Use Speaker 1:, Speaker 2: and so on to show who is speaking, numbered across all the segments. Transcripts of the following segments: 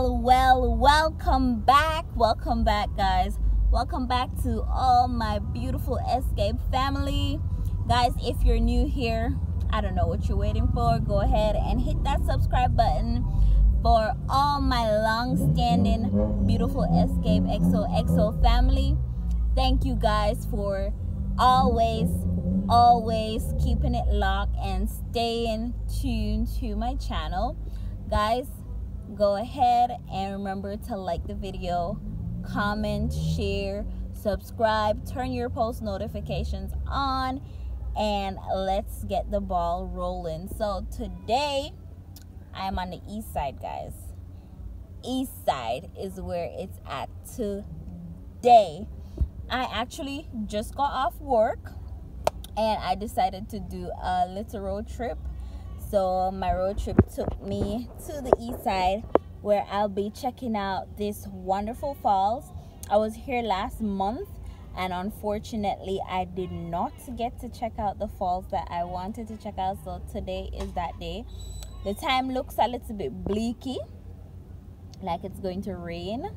Speaker 1: Welcome back guys. Welcome back to all my beautiful Escape family. Guys, if you're new here, I don't know what you're waiting for. Go ahead and hit that subscribe button. For all my long-standing beautiful Escape XOXO family, thank you guys for always keeping it locked and staying tuned to my channel. Guys, go ahead and remember to like the video, comment, share, subscribe, turn your post notifications on, and let's get the ball rolling. So today I'm on the east side, guys. East side is where it's at today. I actually just got off work and I decided to do a little road trip. So my road trip took me to the east side where I'll be checking out this wonderful falls. I was here last month and unfortunately I did not get to check out the falls that I wanted to check out. So today is that day. The time looks a little bit bleaky, like it's going to rain,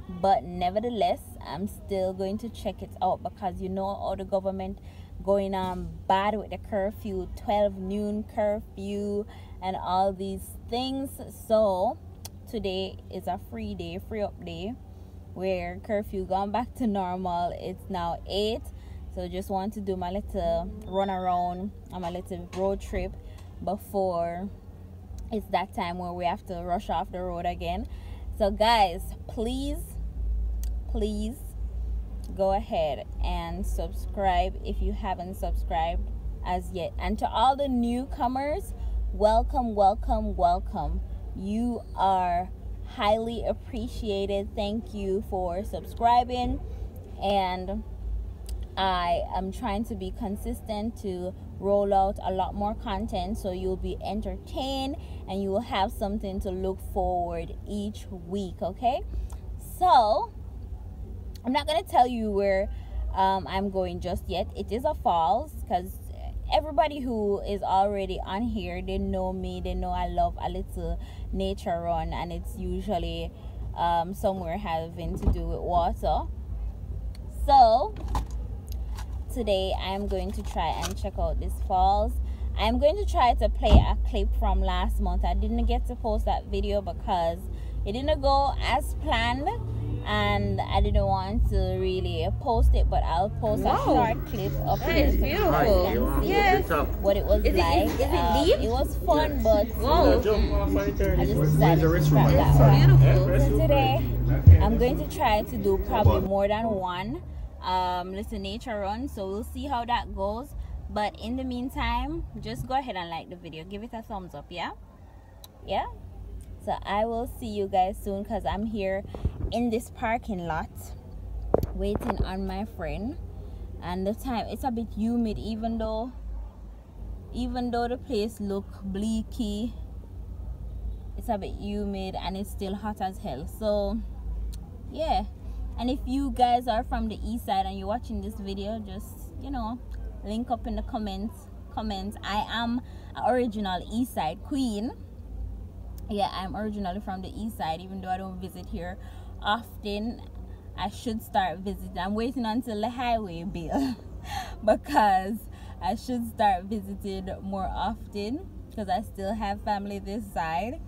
Speaker 1: but nevertheless I'm still going to check it out because you know all the government going on bad with the curfew, 12 noon curfew and all these things. So today is a free day, free up day, where curfew gone back to normal. It's now 8, so just want to do my little run around on my little road trip before it's that time where we have to rush off the road again. So guys, please go ahead and subscribe if you haven't subscribed as yet. And to all the newcomers, welcome. You are highly appreciated. Thank you for subscribing, and I am trying to be consistent to roll out a lot more content so you'll be entertained and you will have something to look forward each week. Okay, so I'm not gonna tell you where I'm going just yet. It is a falls because everybody who is already on here, they know me, they know I love a little nature run, and it's usually somewhere having to do with water. So today I'm going to try and check out this falls. I'm going to try to play a clip from last month. I didn't get to post that video because it didn't go as planned and I didn't want to really post it, but I'll post a short clip up here so you guys can see what it was like.
Speaker 2: Is it deep?
Speaker 1: It was fun, but
Speaker 2: whoa.
Speaker 1: I just decided to scrap that one. So today I'm going to try to do probably more than one little nature run, so we'll see how that goes. But in the meantime, just go ahead and like the video, give it a thumbs up. Yeah, so I will see you guys soon because I'm here in this parking lot waiting on my friend. And the time, it's a bit humid, even though the place look bleaky, it's a bit humid and it's still hot as hell. So yeah, and if you guys are from the east side and you're watching this video, just, you know, link up in the comments. I am an original east side queen. Yeah, I'm originally from the east side, even though I don't visit here often. I should start visiting. I'm waiting until the highway bill because I should start visiting more often because I still have family this side.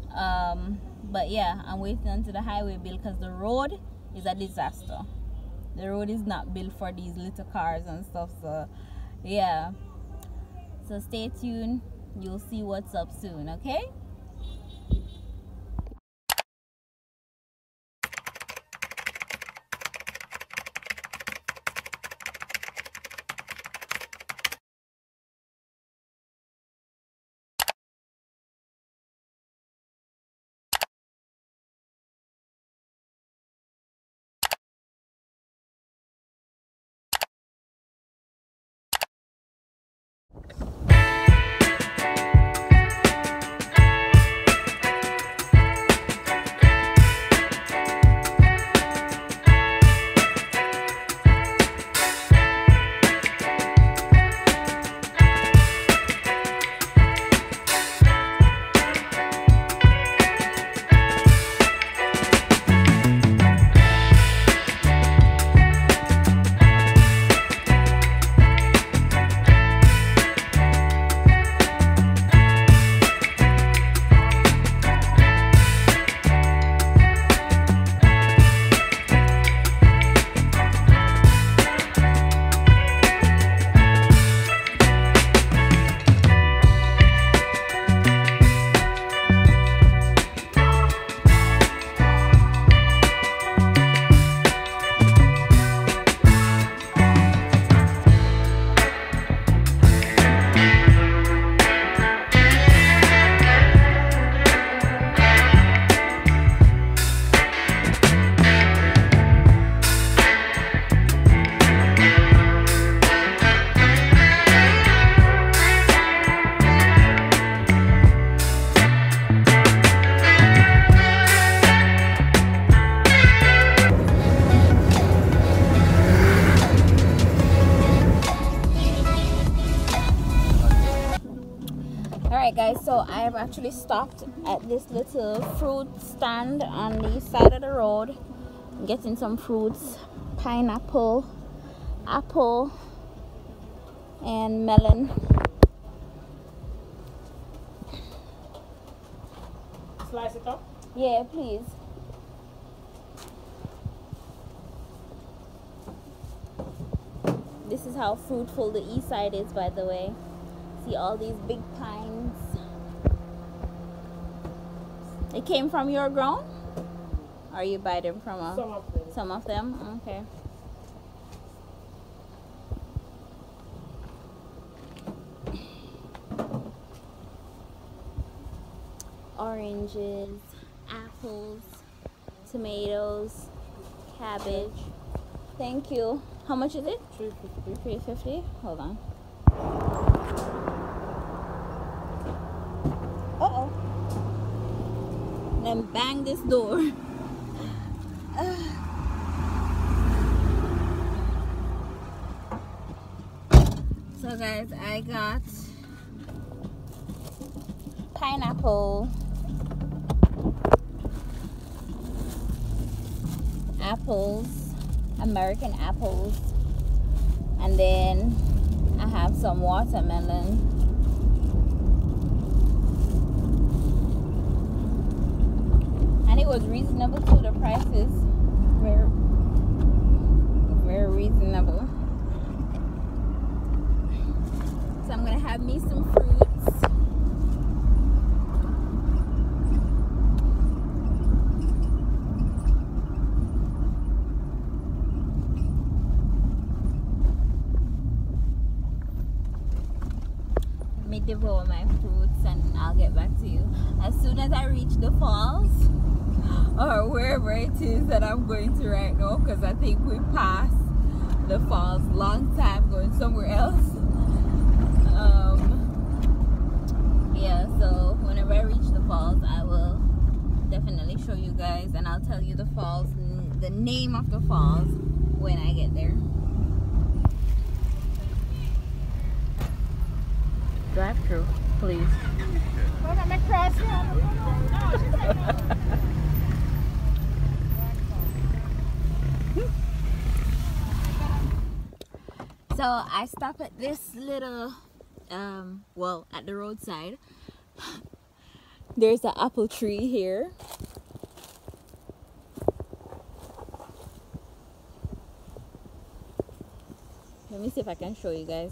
Speaker 1: But yeah, I'm waiting until the highway bill because the road is a disaster. The road is not built for these little cars and stuff. So yeah, so stay tuned, you'll see what's up soon. Okay, So I have actually stopped at this little fruit stand on the side of the road, getting some fruits, pineapple, apple, and melon.
Speaker 2: Slice it up?
Speaker 1: Yeah, please. This is how fruitful the east side is, by the way. See all these big pines. It came from your ground? Or you buy them from a...
Speaker 2: Some of them.
Speaker 1: Some of them? Okay. Oranges, apples, tomatoes, cabbage. Thank you. How much is it?
Speaker 2: $3.50.
Speaker 1: $3.50. Hold on. Uh-oh. Then bang this door. So guys, I got pineapple, apples, American apples, and then I have some watermelon. And it was reasonable too. The prices were very reasonable. So I'm gonna have me some fruits. Let me devour my fruits and I'll get back to you as soon as I reach the falls, or wherever it is that I'm going to right now, because I think we passed the falls long time going somewhere else. Yeah, so whenever I reach the falls, I will definitely show you guys, and I'll tell you the falls, the name of the falls when I get there. Drive through, please. So I stop at this little, well, at the roadside. There's an apple tree here. Let me see if I can show you guys.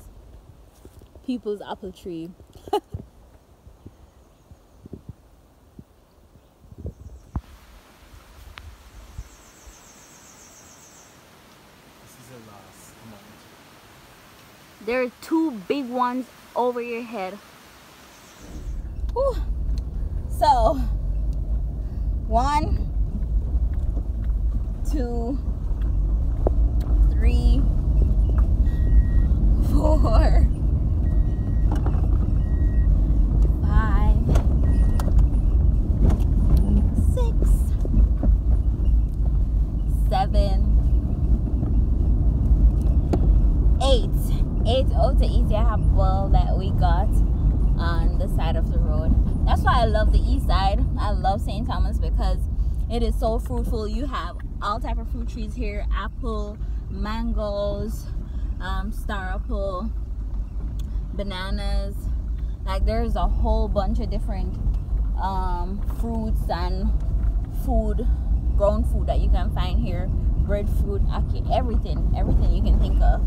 Speaker 1: People's apple tree.
Speaker 2: This is the last moment.
Speaker 1: There are two big ones over your head. Whew. So 1, 2, 3, 4, 5, 6, 7, 8. 8 Ota Easy apple that we got on the side of the road. That's why I love the east side. I love St. Thomas because it is so fruitful. You have all type of fruit trees here: apple, mangoes, star apple, bananas. Like there's a whole bunch of different fruits and food, grown food that you can find here. Breadfruit, okay, everything you can think of.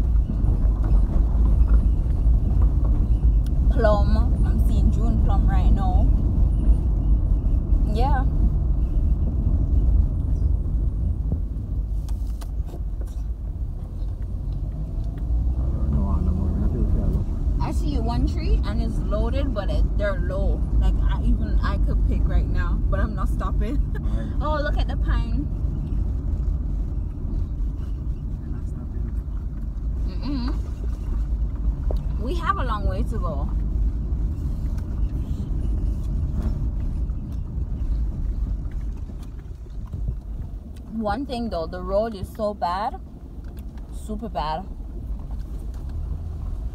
Speaker 1: Plum, I'm seeing June plum right now. Yeah. I see one tree and it's loaded, but they're low. Like I could pick right now, but I'm not stopping. Oh, look at the pine. We have a long way to go. One thing though, the road is so bad, super bad.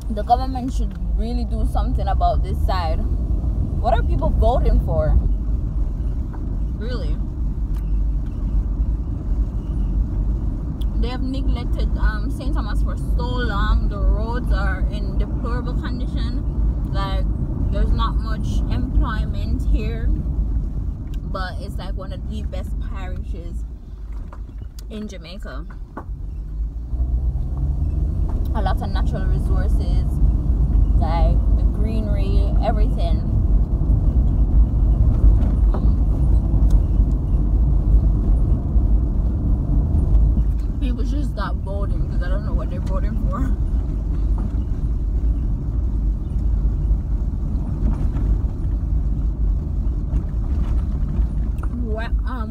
Speaker 1: The government should really do something about this side. What are people voting for? Really? They have neglected St. Thomas for so long. The roads are in deplorable condition. Like, there's not much employment here, but it's like one of the best parishes in Jamaica. A lot of natural resources, like the greenery, everything. People should stop voting because I don't know what they're voting for.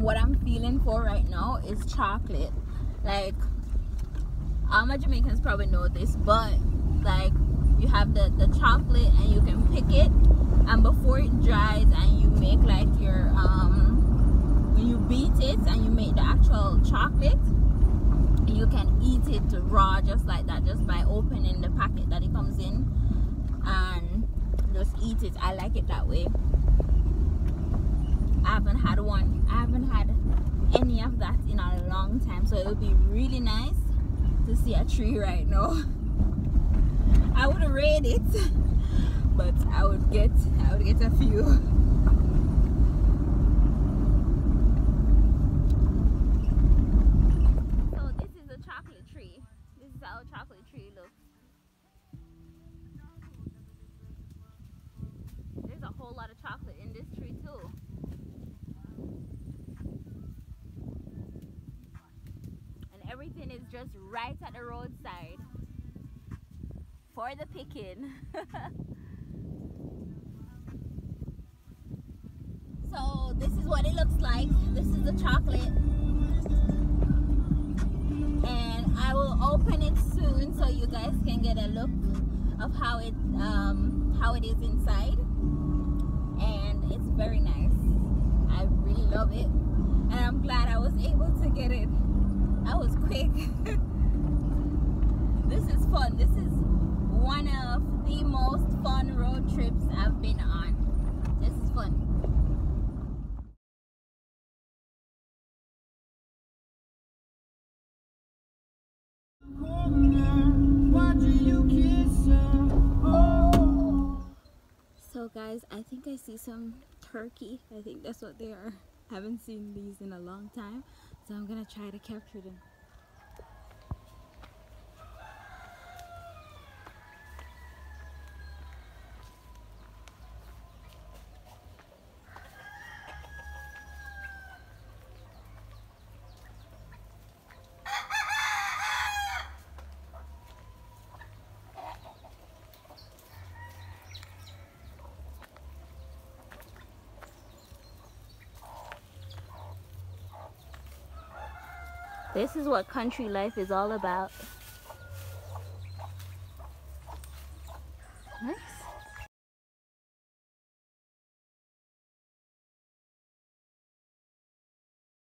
Speaker 1: What I'm feeling for right now is chocolate. Like, all my Jamaicans probably know this, but like, you have the chocolate and you can pick it, and before it dries and you make like your when you beat it and you make the actual chocolate, you can eat it raw just like that, just by opening the packet that it comes in and just eat it. I like it that way. I haven't had any of that in a long time, so it would be really nice to see a tree right now. I wouldn't rate it, but I would get a few. So this is a chocolate tree. This is how a chocolate tree looks. There's a whole lot of chocolate in this tree too. Everything is just right at the roadside for the picking. So this is what it looks like. This is the chocolate, and I will open it soon so you guys can get a look of how it is inside, and it's very nice. I really love it, and I'm glad I was able to get it. I was quick. This is fun. This is one of the most fun road trips I've been on. This is fun. So guys, I think I see some turkey. I think that's what they are. I haven't seen these in a long time, so I'm gonna try to capture them. This is what country life is all about. Nice.